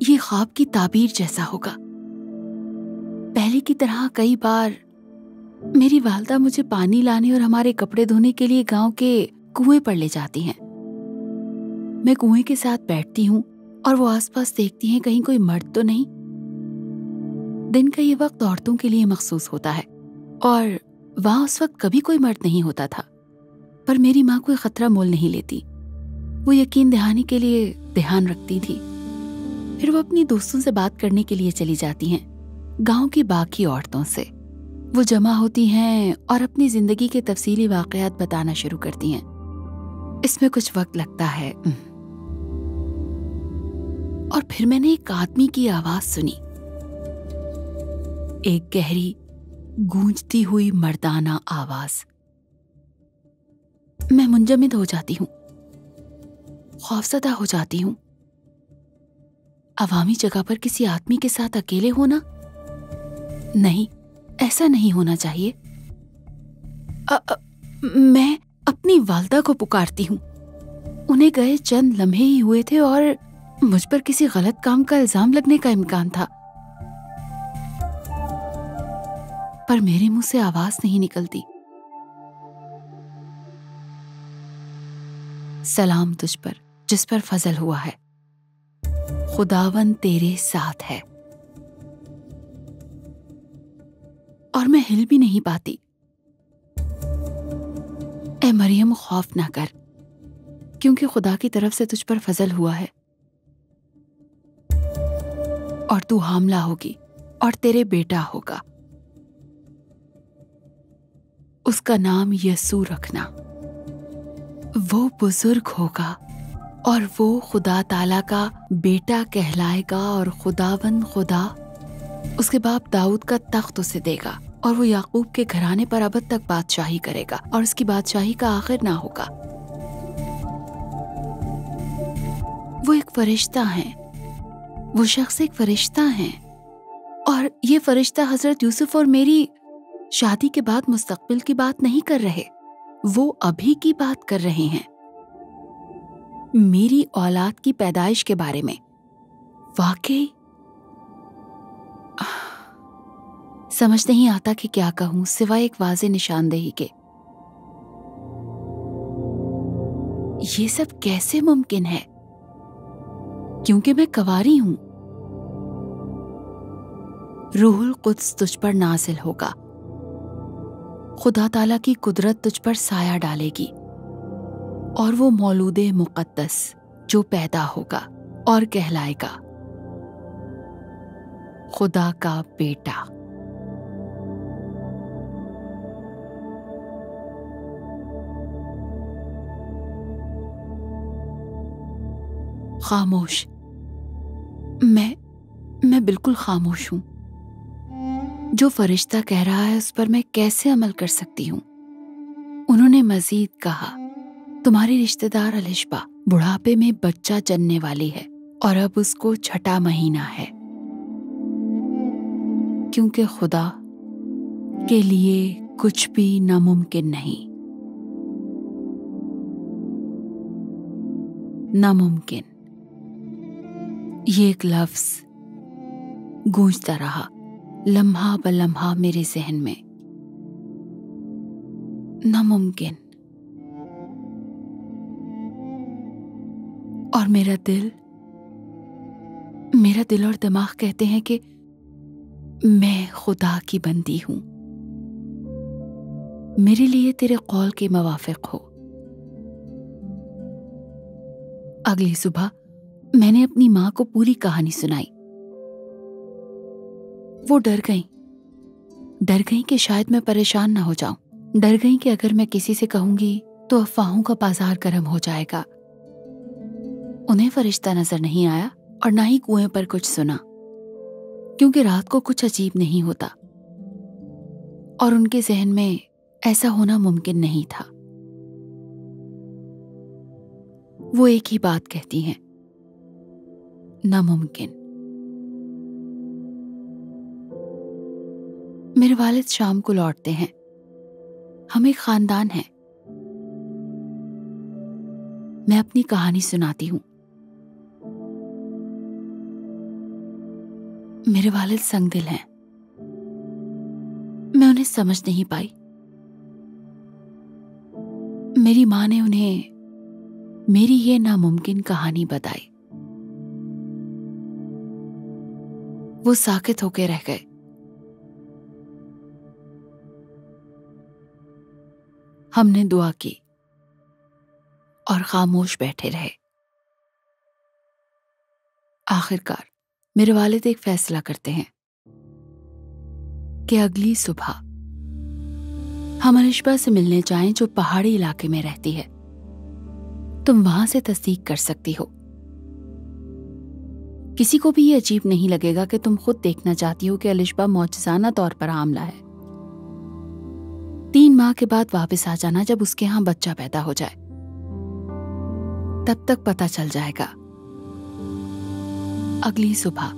یہ خواب کی تعبیر جیسا ہوگا۔ پہلے کی طرح کئی بار میری والدہ مجھے پانی لانے اور ہمارے کپڑے دھونے کے لیے گاؤں کے کنویں پر لے جاتی ہیں۔ میں کنویں کے ساتھ بیٹھتی ہوں اور وہ آس پاس دیکھتی ہیں کہیں کوئی مرد تو نہیں۔ دن کا یہ وقت عورتوں کے لیے مخصوص ہوتا ہے اور وہاں اس وقت کبھی کوئی مرد نہیں ہوتا تھا، پر میری ماں کوئی خطرہ مول نہیں لیتی۔ وہ یقین دہانی کے لیے دھیان رکھتی تھی۔ پھر وہ اپنی دوستوں سے بات کرنے کے لیے چلی جاتی ہیں، گاؤں کی باقی عورتوں سے۔ وہ جمع ہوتی ہیں اور اپنی زندگی کے تفصیلی واقعات بتانا شروع کرتی ہیں۔ اس میں کچھ وقت لگتا ہے، اور پھر میں نے ایک آدمی کی آواز سنی، ایک گہری گونجتی ہوئی مردانہ آواز۔ میں منجمد ہو جاتی ہوں، خوفزدہ ہو جاتی ہوں۔ عوامی جگہ پر کسی آدمی کے ساتھ اکیلے ہونا؟ نہیں، ایسا نہیں ہونا چاہیے۔ میں اپنی والدہ کو پکارتی ہوں۔ انہیں گئے چند لمحے ہی ہوئے تھے اور مجھ پر کسی غلط کام کا الزام لگنے کا امکان تھا، پر میرے منہ سے آواز نہیں نکلتی۔ سلام تجھ پر جس پر فضل ہوا ہے، خداوند تیرے ساتھ ہے۔ اور میں ہل بھی نہیں پاتی۔ اے مریم، خوف نہ کر، کیونکہ خدا کی طرف سے تجھ پر فضل ہوا ہے، اور تو حاملہ ہوگی اور تیرے بیٹا ہوگا۔ اس کا نام یسوع رکھنا۔ وہ بزرگ ہوگا اور وہ خدا تعالیٰ کا بیٹا کہلائے گا، اور خداوند خدا اس کے باپ داؤد کا تخت اسے دے گا، اور وہ یعقوب کے گھرانے پر ابد تک بادشاہی کرے گا، اور اس کی بادشاہی کا آخر نہ ہوگا۔ وہ ایک فرشتہ ہیں، وہ شخص ایک فرشتہ ہیں، اور یہ فرشتہ حضرت یوسف اور میری شادی کے بعد مستقبل کی بات نہیں کر رہے، وہ ابھی کی بات کر رہے ہیں، میری اولاد کی پیدائش کے بارے میں۔ واقعی سمجھ نہیں آتا کہ کیا کہوں سوائے ایک واضح نشاندہی کے۔ یہ سب کیسے ممکن ہے؟ کیونکہ میں کنواری ہوں۔ روح القدس تجھ پر نازل ہوگا، خدا تعالیٰ کی قدرت تجھ پر سایہ ڈالے گی، اور وہ مولود مقدس جو پیدا ہوگا اور کہلائے گا خدا کا بیٹا۔ خاموش، میں بالکل خاموش ہوں۔ جو فرشتہ کہہ رہا ہے اس پر میں کیسے عمل کر سکتی ہوں؟ انہوں نے مزید کہا، تمہاری رشتہ دار الشبا بڑھاپے میں بچہ جننے والی ہے، اور اب اس کو 6واں مہینہ ہے، کیونکہ خدا کے لیے کچھ بھی ناممکن نہیں۔ ناممکن، یہ ایک لفظ گونجتا رہا لمحہ بلمحہ میرے ذہن میں۔ ناممکن، اور میرا دل اور دماغ کہتے ہیں کہ میں خدا کی بندی ہوں، میرے لیے تیرے قول کے موافق ہو۔ اگلی صبح میں نے اپنی ماں کو پوری کہانی سنائی۔ وہ ڈر گئیں کہ شاید میں پریشان نہ ہو جاؤں، ڈر گئیں کہ اگر میں کسی سے کہوں گی تو افواہوں کا بازار گرم ہو جائے گا۔ انہیں فرشتہ نظر نہیں آیا اور نہ ہی کنویں پر کچھ سنا، کیونکہ رات کو کچھ عجیب نہیں ہوتا، اور ان کے ذہن میں ایسا ہونا ممکن نہیں تھا۔ وہ ایک ہی بات کہتی ہیں، ناممکن۔ میرے والد شام کو لوٹتے ہیں، ہم ایک خاندان ہیں۔ میں اپنی کہانی سناتی ہوں۔ میرے والد سنگ دل ہیں، میں انہیں سمجھ نہیں پائی۔ میری ماں نے انہیں میری یہ ناممکن کہانی بتائی۔ وہ ساکت ہو کے رہ گئے۔ ہم نے دعا کی اور خاموش بیٹھے رہے۔ آخرکار میرے والد ایک فیصلہ کرتے ہیں کہ اگلی صبح ہم انشبا سے ملنے جائیں جو پہاڑی علاقے میں رہتی ہے۔ تم وہاں سے تصدیق کر سکتی ہو۔ کسی کو بھی یہ عجیب نہیں لگے گا کہ تم خود دیکھنا چاہتی ہو کہ الشبا معجزانہ طور پر حاملہ ہے۔ 3 ماہ کے بعد واپس آ جانا جب اس کے ہاں بچہ پیدا ہو جائے، تب تک پتہ چل جائے گا۔ اگلی صبح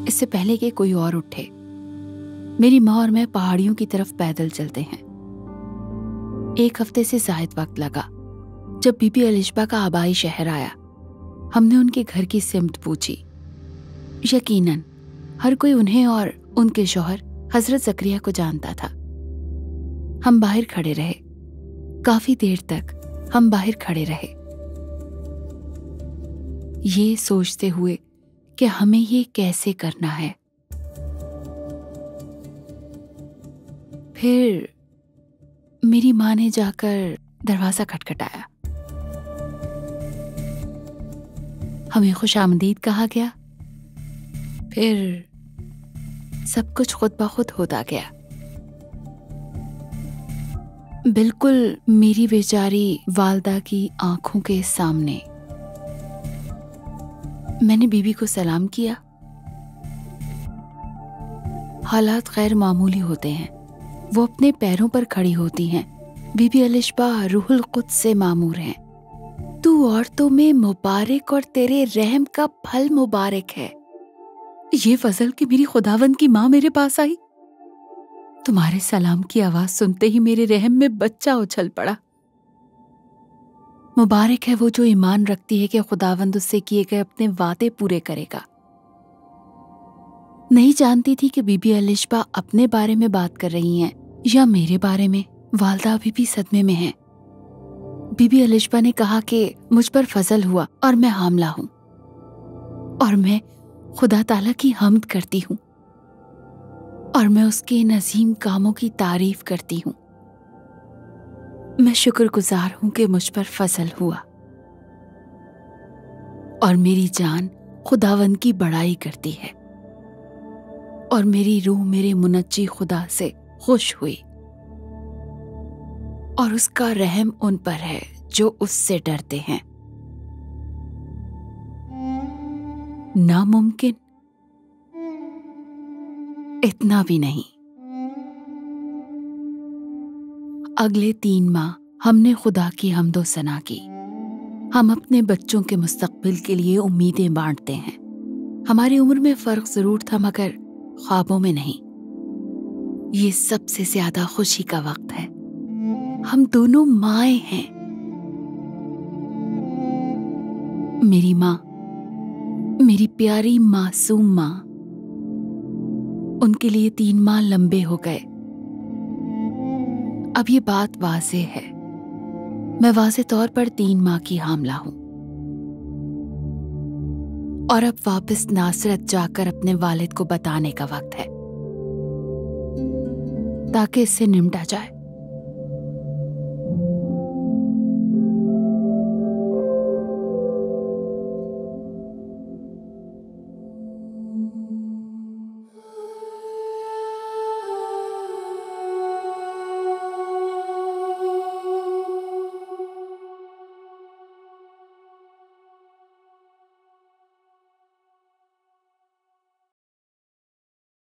اس سے پہلے کہ کوئی اور اٹھے، میری ماں اور میں پہاڑیوں کی طرف پیدل چلتے ہیں۔ 1 ہفتے سے زائد وقت لگا۔ جب بی بی الشبا کا آبائی شہر آیا، ہم نے ان کے گھر کی سمت پوچھی۔ یقیناً ہر کوئی انہیں اور ان کے شوہر حضرت زکریا کو جانتا تھا۔ ہم باہر کھڑے رہے، کافی دیر تک ہم باہر کھڑے رہے، یہ سوچتے ہوئے کہ ہمیں یہ کیسے کرنا ہے۔ پھر میری ماں نے جا کر دروازہ کھٹکھٹایا۔ ہمیں خوش آمدید کہا گیا۔ پھر سب کچھ خود بخود ہوتا گیا۔ بالکل میری بیچاری والدہ کی آنکھوں کے سامنے۔ میں نے بی بی کو سلام کیا۔ حالات غیر معمولی ہوتے ہیں۔ وہ اپنے پیروں پر کھڑی ہوتی ہیں۔ بی بی الشبا روح القدس سے معمور ہیں۔ تو عورتوں میں مبارک اور تیرے رحم کا پھل مبارک ہے۔ یہ فضل کہ میری خداوند کی ماں میرے پاس آئی۔ تمہارے سلام کی آواز سنتے ہی میرے رحم میں بچہ اچھل پڑا۔ مبارک ہے وہ جو ایمان رکھتی ہے کہ خداوند اس سے کیے گئے اپنے وعدے پورے کرے گا۔ نہیں جانتی تھی کہ بی بی الشبا اپنے بارے میں بات کر رہی ہیں یا میرے بارے میں۔ والدہ ابھی بھی صدمے میں ہیں۔ بی بی الشبا نے کہا کہ مجھ پر فضل ہوا اور میں حاملہ ہوں، اور میں خدا تعالیٰ کی حمد کرتی ہوں، اور میں اس کے ان عظیم کاموں کی تعریف کرتی ہوں۔ میں شکر گزار ہوں کہ مجھ پر فضل ہوا، اور میری جان خداوند کی بڑائی کرتی ہے، اور میری روح میرے منجی خدا سے خوش ہوئی، اور اس کا رحم ان پر ہے جو اس سے ڈرتے ہیں۔ ناممکن؟ اتنا بھی نہیں۔ اگلے 3 ماہ ہم نے خدا کی حمد و ثنا کی۔ ہم اپنے بچوں کے مستقبل کے لیے امیدیں بانٹتے ہیں۔ ہماری عمر میں فرق ضرور تھا مگر خوابوں میں نہیں۔ یہ سب سے زیادہ خوشی کا وقت ہے۔ ہم دونوں مائیں ہیں۔ میری ماں، میری پیاری معصوم ماں، ان کے لیے 3 ماہ لمبے ہو گئے۔ اب یہ بات واضح ہے، میں واضح طور پر 3 ماہ کی حاملہ ہوں، اور اب واپس ناصرت جا کر اپنے والد کو بتانے کا وقت ہے تاکہ اس سے نمٹا جائے۔